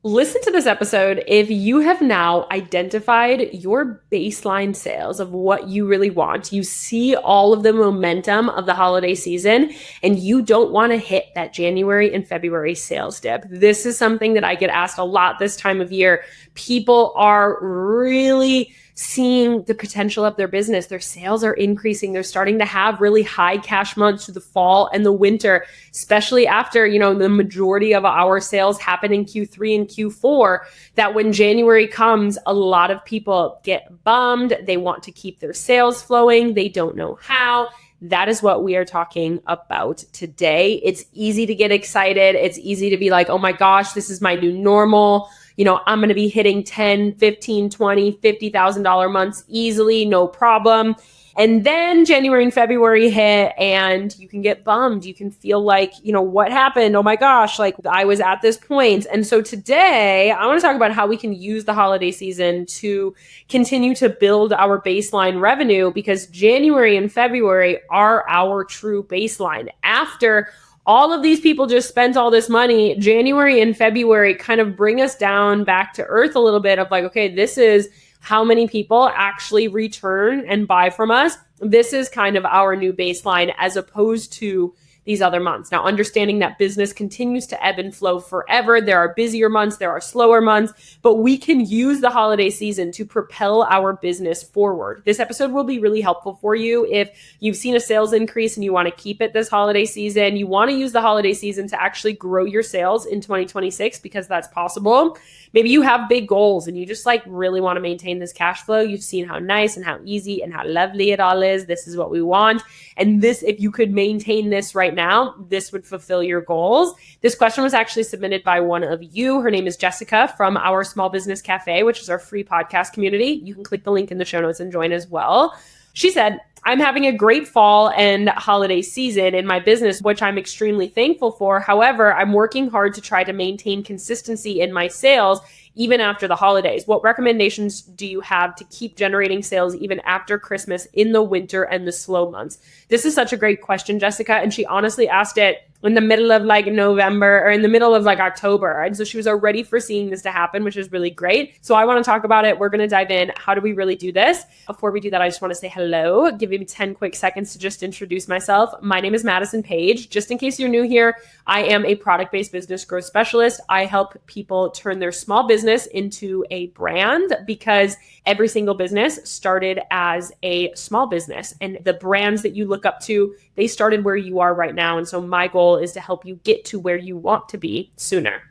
Listen to this episode if you have now identified your baseline sales of what you really want. You see all of the momentum of the holiday season and you don't want to hit that January and February sales dip. This is something that I get asked a lot this time of year. People are really seeing the potential of their business. Their sales are increasing. They're starting to have really high cash months through the fall and the winter, especially after, the majority of our sales happen in Q3 and Q4, that when January comes, a lot of people get bummed. They want to keep their sales flowing. They don't know how. That is what we are talking about today. It's easy to get excited. It's easy to be like, oh my gosh, this is my new normal. I'm going to be hitting 10, 15, 20, $50,000 months easily, no problem. And then January and February hit and you can get bummed. You can feel like, what happened? Oh my gosh, like I was at this point. And so today I want to talk about how we can use the holiday season to continue to build our baseline revenue, because January and February are our true baseline. After all of these people just spent all this money, January and February kind of bring us down back to earth a little bit of like, okay, this is how many people actually return and buy from us. This is kind of our new baseline as opposed to these other months. Now, understanding that business continues to ebb and flow forever. There are busier months, there are slower months, but we can use the holiday season to propel our business forward. This episode will be really helpful for you if you've seen a sales increase and you want to keep it this holiday season. You want to use the holiday season to actually grow your sales in 2026 because that's possible. Maybe you have big goals and you just really want to maintain this cash flow. You've seen how nice and how easy and how lovely it all is. This is what we want. And this, if you could maintain this right now, this would fulfill your goals. This question was actually submitted by one of you. Her name is Jessica from our Small Business Cafe, which is our free podcast community. You can click the link in the show notes and join as well. She said, I'm having a great fall and holiday season in my business, which I'm extremely thankful for. However, I'm working hard to try to maintain consistency in my sales even after the holidays. What recommendations do you have to keep generating sales even after Christmas in the winter and the slow months? This is such a great question, Jessica. And she honestly asked it in the middle of November or in the middle of October. And so she was already foreseeing this to happen, which is really great. So I want to talk about it. We're going to dive in. How do we really do this? Before we do that, I just want to say hello. Give me 10 quick seconds to just introduce myself. My name is Madison Page. Just in case you're new here, I am a product-based business growth specialist. I help people turn their small business into a brand because every single business started as a small business. And the brands that you look up to, they started where you are right now. And so my goal is to help you get to where you want to be sooner.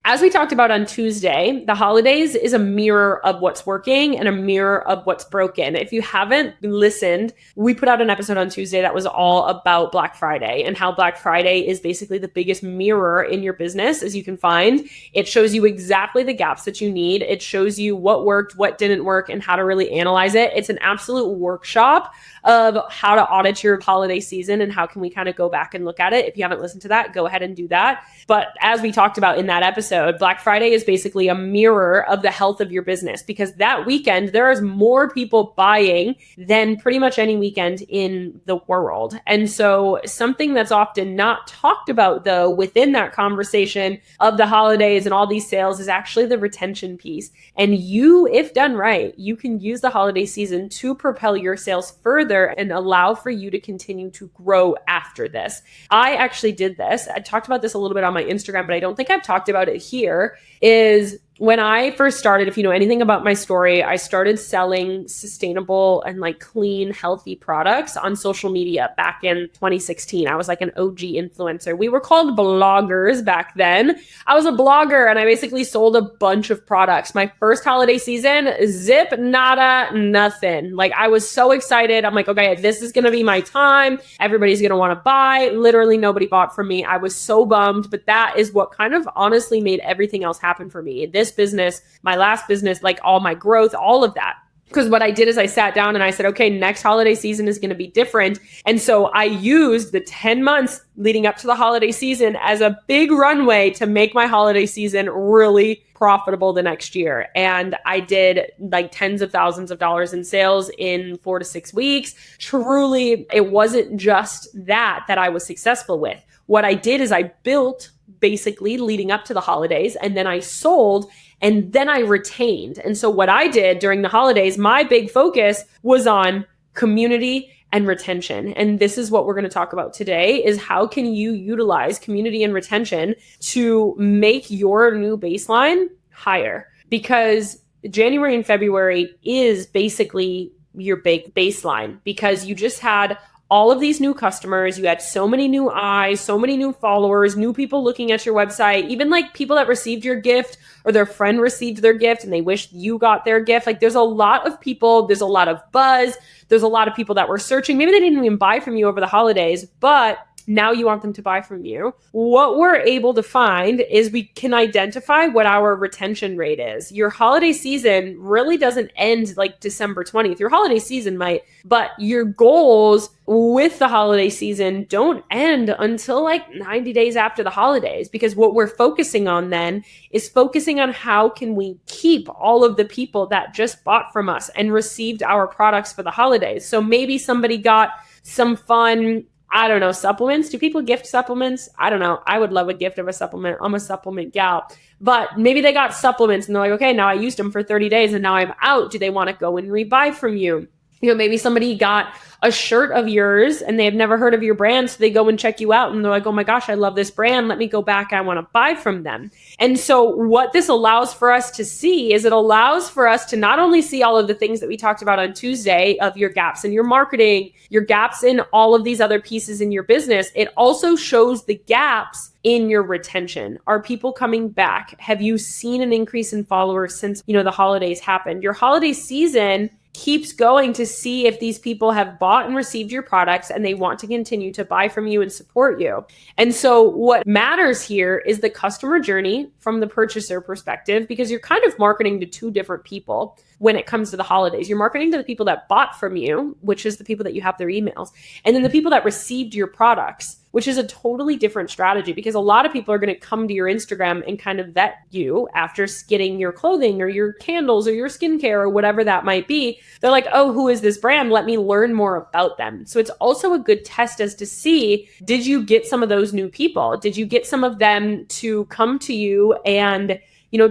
As we talked about on Tuesday, the holidays is a mirror of what's working and a mirror of what's broken. If you haven't listened, we put out an episode on Tuesday that was all about Black Friday and how Black Friday is basically the biggest mirror in your business as you can find. It shows you exactly the gaps that you need. It shows you what worked, what didn't work, and how to really analyze it. It's an absolute workshop of how to audit your holiday season and how can we kind of go back and look at it. If you haven't listened to that, go ahead and do that. But as we talked about in that episode, Black Friday is basically a mirror of the health of your business because that weekend, there is more people buying than pretty much any weekend in the world. And so something that's often not talked about though, within that conversation of the holidays and all these sales is actually the retention piece. And you, if done right, you can use the holiday season to propel your sales further and allow for you to continue to grow after this. I actually did this. I talked about this a little bit on my Instagram, but I don't think I've talked about it here, is when I first started, if you know anything about my story, I started selling sustainable and clean, healthy products on social media back in 2016. I was an OG influencer. We were called bloggers back then. I was a blogger and I basically sold a bunch of products. My first holiday season, zip, nada, nothing. I was so excited. I'm like, okay, this is going to be my time. Everybody's going to want to buy. Literally nobody bought from me. I was so bummed, but that is what kind of honestly made everything else happen for me. This business, my last business, all my growth, all of that. Because what I did is I sat down and I said, okay, next holiday season is going to be different. And so I used the 10 months leading up to the holiday season as a big runway to make my holiday season really profitable the next year. And I did like tens of thousands of dollars in sales in 4 to 6 weeks. Truly, it wasn't just that I was successful with. What I did is I built basically leading up to the holidays, and then I sold, and then I retained. And so what I did during the holidays, my big focus was on community and retention. And this is what we're going to talk about today, is how can you utilize community and retention to make your new baseline higher? Because January and February is basically your big baseline, because you just had all of these new customers, you had so many new eyes, so many new followers, new people looking at your website, even like people that received your gift or their friend received their gift and they wish you got their gift. Like there's a lot of people, there's a lot of buzz, there's a lot of people that were searching. Maybe they didn't even buy from you over the holidays, but now you want them to buy from you. What we're able to find is we can identify what our retention rate is. Your holiday season really doesn't end like December 20th. Your holiday season might, but your goals with the holiday season don't end until like 90 days after the holidays, because what we're focusing on then is focusing on how can we keep all of the people that just bought from us and received our products for the holidays. So maybe somebody got some fun, I don't know, supplements. Do people gift supplements? I don't know. I would love a gift of a supplement. I'm a supplement gal. But maybe they got supplements and they're like, okay, now I used them for 30 days and now I'm out. Do they want to go and rebuy from you? You know, maybe somebody got a shirt of yours and they have never heard of your brand. So they go and check you out and they're like, oh my gosh, I love this brand. Let me go back. I want to buy from them. And so what this allows for us to see is it allows for us to not only see all of the things that we talked about on Tuesday of your gaps in your marketing, your gaps in all of these other pieces in your business. It also shows the gaps in your retention. Are people coming back? Have you seen an increase in followers since, the holidays happened? Your holiday season keeps going to see if these people have bought and received your products and they want to continue to buy from you and support you. And so what matters here is the customer journey from the purchaser perspective, because you're kind of marketing to two different people when it comes to the holidays. You're marketing to the people that bought from you, which is the people that you have their emails, and then the people that received your products, which is a totally different strategy, because a lot of people are going to come to your Instagram and kind of vet you after getting your clothing or your candles or your skincare or whatever that might be. They're like, oh, who is this brand? Let me learn more about them. So it's also a good test as to see, did you get some of those new people? Did you get some of them to come to you and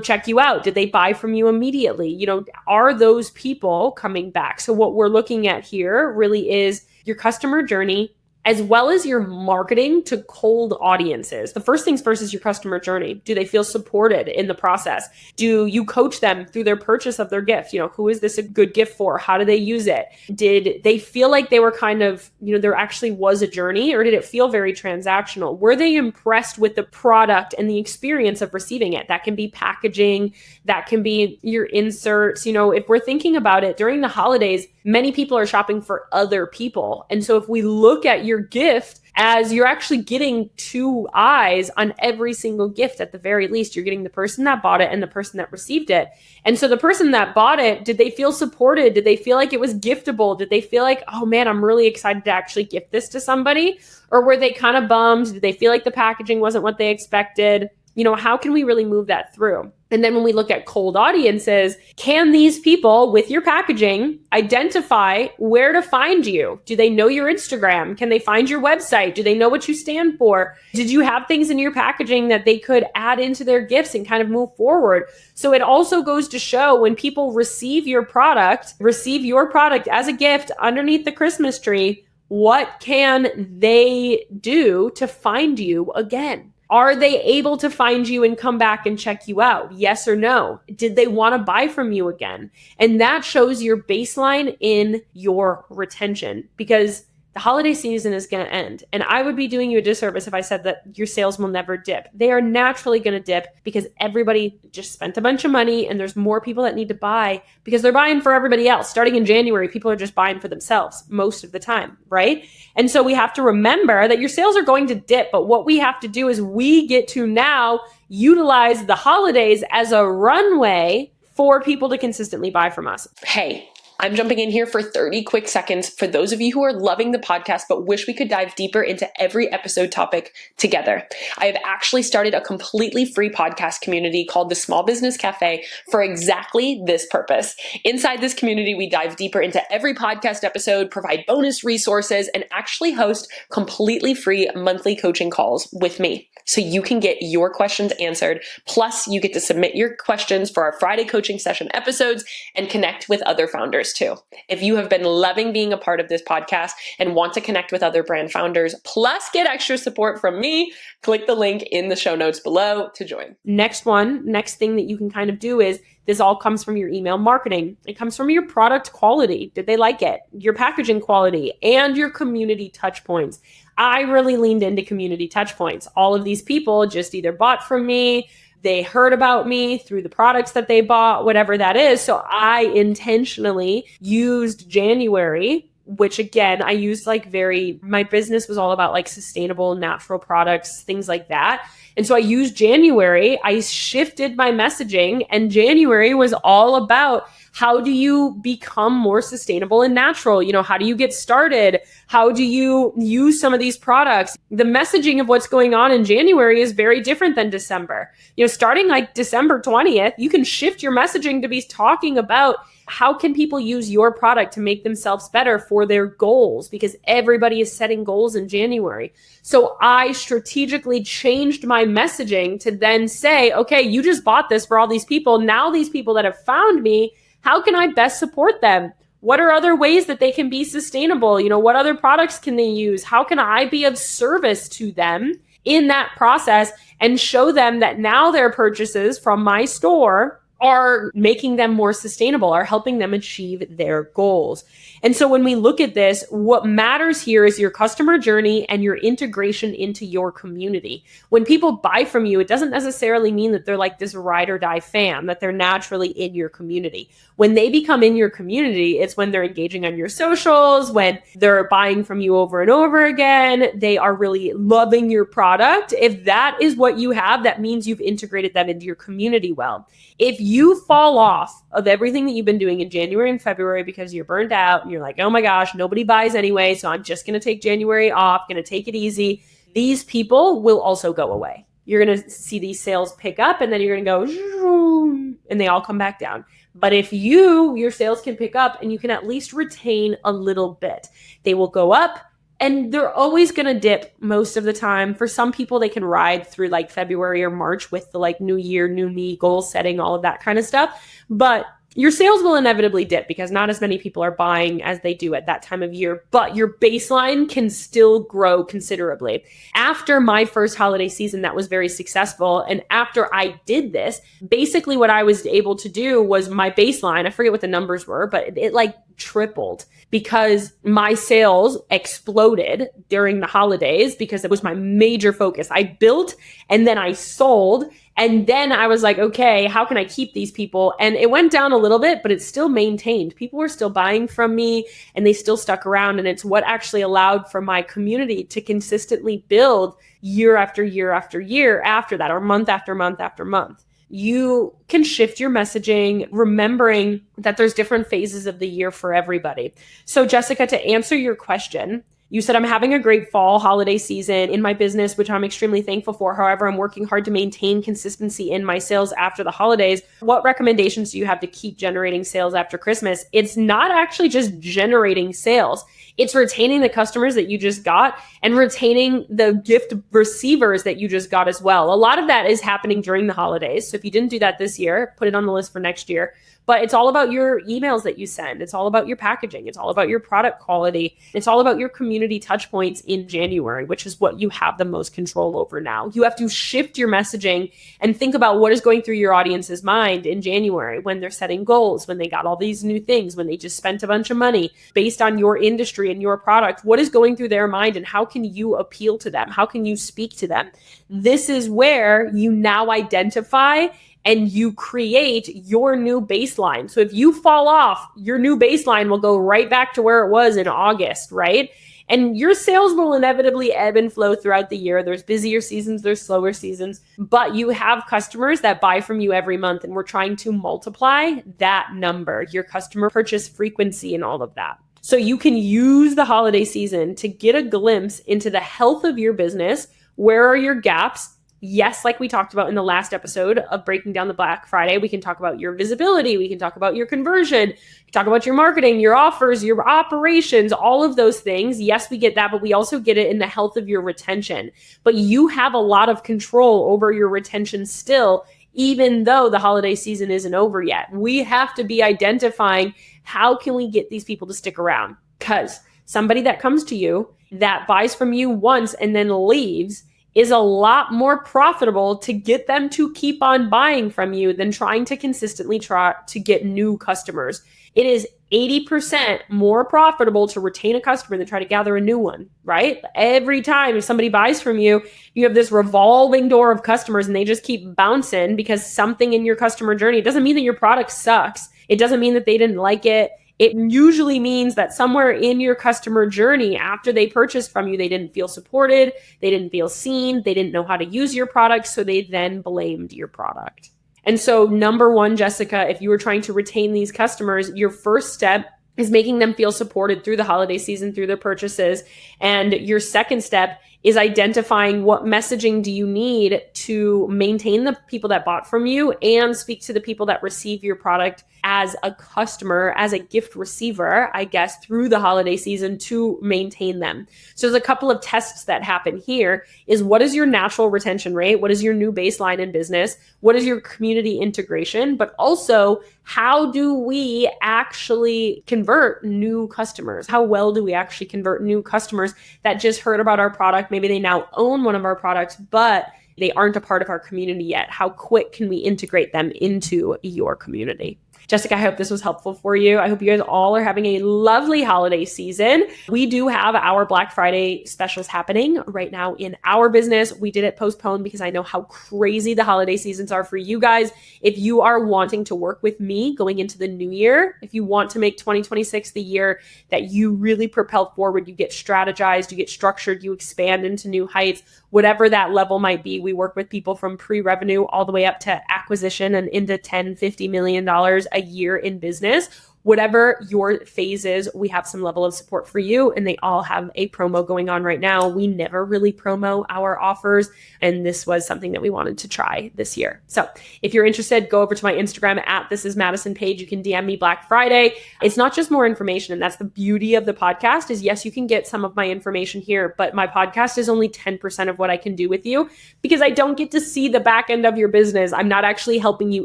check you out? Did they buy from you immediately? Are those people coming back? So what we're looking at here really is your customer journey, as well as your marketing to cold audiences. The first things first is your customer journey. Do they feel supported in the process? Do you coach them through their purchase of their gift? Who is this a good gift for? How do they use it? Did they feel like they were kind of, there actually was a journey, or did it feel very transactional? Were they impressed with the product and the experience of receiving it? That can be packaging, that can be your inserts. If we're thinking about it during the holidays, many people are shopping for other people. And so if we look at your gift as you're actually getting two eyes on every single gift, at the very least, you're getting the person that bought it and the person that received it. And so the person that bought it, did they feel supported? Did they feel like it was giftable? Did they feel like, oh man, I'm really excited to actually gift this to somebody? Or were they kind of bummed? Did they feel like the packaging wasn't what they expected? How can we really move that through? And then when we look at cold audiences, can these people with your packaging identify where to find you? Do they know your Instagram? Can they find your website? Do they know what you stand for? Did you have things in your packaging that they could add into their gifts and kind of move forward? So it also goes to show, when people receive your product as a gift underneath the Christmas tree, what can they do to find you again? Are they able to find you and come back and check you out? Yes or no? Did they want to buy from you again? And that shows your baseline in your retention, because the holiday season is going to end. And I would be doing you a disservice if I said that your sales will never dip. They are naturally going to dip because everybody just spent a bunch of money and there's more people that need to buy because they're buying for everybody else. Starting in January, people are just buying for themselves most of the time, right? And so we have to remember that your sales are going to dip, but what we have to do is we get to now utilize the holidays as a runway for people to consistently buy from us. Hey, I'm jumping in here for 30 quick seconds for those of you who are loving the podcast but wish we could dive deeper into every episode topic together. I have actually started a completely free podcast community called the Small Business Cafe for exactly this purpose. Inside this community, we dive deeper into every podcast episode, provide bonus resources, and actually host completely free monthly coaching calls with me. So you can get your questions answered. Plus, you get to submit your questions for our Friday coaching session episodes and connect with other founders too. If you have been loving being a part of this podcast and want to connect with other brand founders, plus get extra support from me, click the link in the show notes below to join. Next thing that you can kind of do is this all comes from your email marketing. It comes from your product quality. Did they like it? Your packaging quality and your community touch points. I really leaned into community touch points. All of these people just either bought from me, they heard about me through the products that they bought, whatever that is. So I intentionally used January, which again, I used my business was all about like sustainable, natural products, things like that. And so I used January, I shifted my messaging, and January was all about how do you become more sustainable and natural? How do you get started? How do you use some of these products? The messaging of what's going on in January is very different than December. Starting like December 20th, you can shift your messaging to be talking about how can people use your product to make themselves better for their goals, because everybody is setting goals in January. So I strategically changed my messaging to then say, okay, you just bought this for all these people. Now these people that have found me, how can I best support them? What are other ways that they can be sustainable? What other products can they use? How can I be of service to them in that process and show them that now their purchases from my store are making them more sustainable, are helping them achieve their goals. And so when we look at this, what matters here is your customer journey and your integration into your community. When people buy from you, it doesn't necessarily mean that they're like this ride or die fan, that they're naturally in your community. When they become in your community, it's when they're engaging on your socials, when they're buying from you over and over again, they are really loving your product. If that is what you have, that means you've integrated them into your community well. If you fall off of everything that you've been doing in January and February because you're burned out and you're like, oh my gosh, nobody buys anyway, so I'm just going to take January off, going to take it easy, these people will also go away. You're going to see these sales pick up and then you're going to go, and they all come back down. But if your sales can pick up and you can at least retain a little bit, they will go up. And they're always going to dip most of the time. For some people, they can ride through like February or March with the like new year, new me, goal setting, all of that kind of stuff. But your sales will inevitably dip because not as many people are buying as they do at that time of year, but your baseline can still grow considerably. After my first holiday season, that was very successful. And after I did this, basically what I was able to do was my baseline, I forget what the numbers were, but it like tripled because my sales exploded during the holidays because it was my major focus. I built and then I sold. And then I was like, okay, how can I keep these people? And it went down a little bit, but it's still maintained. People were still buying from me and they still stuck around. And it's what actually allowed for my community to consistently build year after year after year after that, or month after month after month. You can shift your messaging, remembering that there's different phases of the year for everybody. So Jessica, to answer your question, you said, I'm having a great fall holiday season in my business, which I'm extremely thankful for. However, I'm working hard to maintain consistency in my sales after the holidays. What recommendations do you have to keep generating sales after Christmas? It's not actually just generating sales. It's retaining the customers that you just got and retaining the gift receivers that you just got as well. A lot of that is happening during the holidays. So if you didn't do that this year, put it on the list for next year. But it's all about your emails that you send. It's all about your packaging. It's all about your product quality. It's all about your community touch points in January, which is what you have the most control over now. You have to shift your messaging and think about what is going through your audience's mind in January when they're setting goals, when they got all these new things, when they just spent a bunch of money based on your industry and your product. What is going through their mind and how can you appeal to them? How can you speak to them? This is where you now identify and you create your new baseline. So if you fall off, your new baseline will go right back to where it was in August, right? And your sales will inevitably ebb and flow throughout the year. There's busier seasons, there's slower seasons, but you have customers that buy from you every month, and we're trying to multiply that number, your customer purchase frequency and all of that. So you can use the holiday season to get a glimpse into the health of your business. Where are your gaps? Yes, like we talked about in the last episode of breaking down the Black Friday, we can talk about your visibility, we can talk about your conversion, talk about your marketing, your offers, your operations, all of those things. Yes, we get that, but we also get it in the health of your retention. But you have a lot of control over your retention still, even though the holiday season isn't over yet. We have to be identifying how can we get these people to stick around, because somebody that comes to you that buys from you once and then leaves is a lot more profitable to get them to keep on buying from you than trying to consistently try to get new customers. It is 80% more profitable to retain a customer than try to gather a new one, right? Every time if somebody buys from you, you have this revolving door of customers and they just keep bouncing because something in your customer journey, it doesn't mean that your product sucks. It doesn't mean that they didn't like it. It usually means that somewhere in your customer journey, after they purchased from you, they didn't feel supported, they didn't feel seen, they didn't know how to use your product, so they then blamed your product. And so number one, Jessica, if you were trying to retain these customers, your first step is making them feel supported through the holiday season, through their purchases. And your second step is identifying what messaging do you need to maintain the people that bought from you and speak to the people that receive your product as a customer, as a gift receiver, I guess, through the holiday season to maintain them. So there's a couple of tests that happen here is what is your natural retention rate? What is your new baseline in business? What is your community integration? But also, how do we actually convert new customers? How well do we actually convert new customers that just heard about our product? Maybe they now own one of our products, but they aren't a part of our community yet. How quick can we integrate them into your community? Jessica, I hope this was helpful for you. I hope you guys all are having a lovely holiday season. We do have our Black Friday specials happening right now in our business. We did it postponed because I know how crazy the holiday seasons are for you guys. If you are wanting to work with me going into the new year, if you want to make 2026 the year that you really propel forward, you get strategized, you get structured, you expand into new heights, whatever that level might be. We work with people from pre-revenue all the way up to acquisition and into $10, $50 million a year in business. Whatever your phase is, we have some level of support for you, and they all have a promo going on right now. We never really promo our offers, and this was something that we wanted to try this year. So if you're interested, go over to my Instagram at This Is Madison page. You can DM me Black Friday. It's not just more information, and that's the beauty of the podcast is yes, you can get some of my information here, but my podcast is only 10% of what I can do with you because I don't get to see the back end of your business. I'm not actually helping you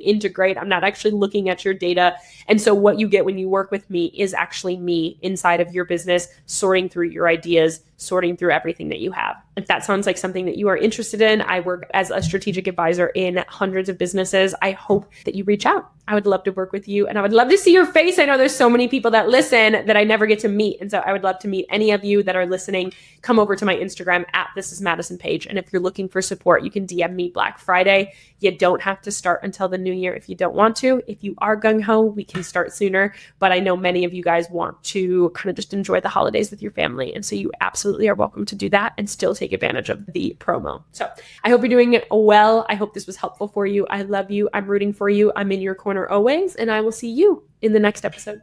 integrate. I'm not actually looking at your data. And so what you get when you work with me is actually me inside of your business, sorting through your ideas, sorting through everything that you have. If that sounds like something that you are interested in, I work as a strategic advisor in hundreds of businesses. I hope that you reach out. I would love to work with you and I would love to see your face. I know there's so many people that listen that I never get to meet. And so I would love to meet any of you that are listening. Come over to my Instagram at This Is Madison page. And if you're looking for support, you can DM me Black Friday. You don't have to start until the new year if you don't want to. If you are gung-ho, we can start sooner. But I know many of you guys want to kind of just enjoy the holidays with your family. And so you absolutely are welcome to do that and still take advantage of the promo. So I hope you're doing well. I hope this was helpful for you. I love you. I'm rooting for you. I'm in your corner always. And I will see you in the next episode.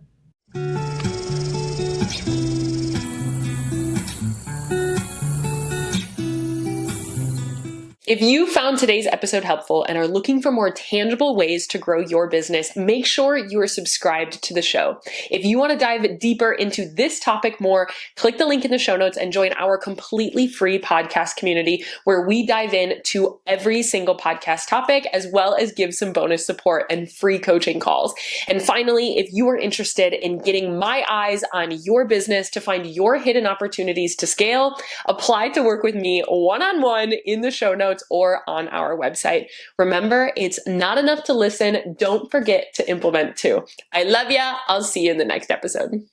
If you found today's episode helpful and are looking for more tangible ways to grow your business, make sure you are subscribed to the show. If you want to dive deeper into this topic more, click the link in the show notes and join our completely free podcast community where we dive into every single podcast topic as well as give some bonus support and free coaching calls. And finally, if you are interested in getting my eyes on your business to find your hidden opportunities to scale, apply to work with me one-on-one in the show notes or on our website. Remember, it's not enough to listen. Don't forget to implement too. I love ya. I'll see you in the next episode.